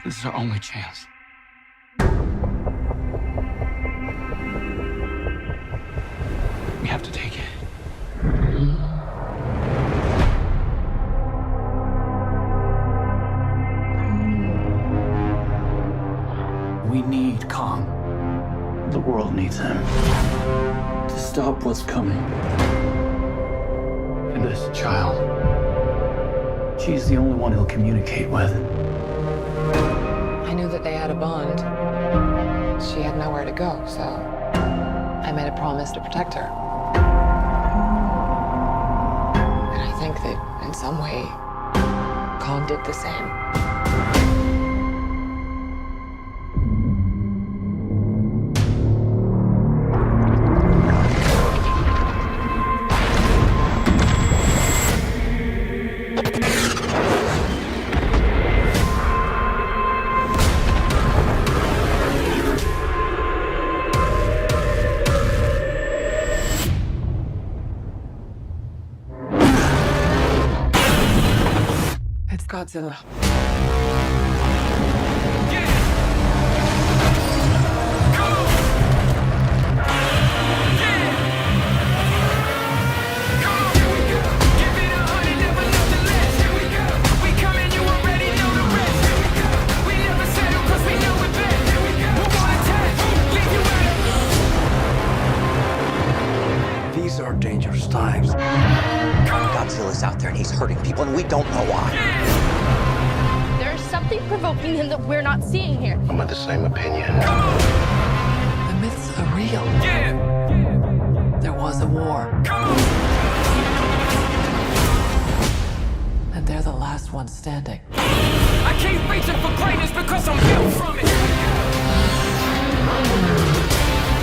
This is our only chance. We have to take it. We need Kong. The world needs him to stop what's coming. And this child, she's the only one he'll communicate with. I knew that they had a bond. She had nowhere to go, so I made a promise to protect her. And I think that in some way, Kong did the same. It's Godzilla. These are dangerous times. Godzilla's out there and he's hurting people, and we don't know why. There's something provoking him that we're not seeing here. I'm of the same opinion. The myths are real. There was a war. And they're the last ones standing. I keep reaching for greatness because I'm built from it.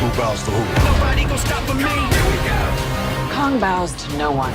Who bows to who? Nobody gonna stop me. Kong bows to no one.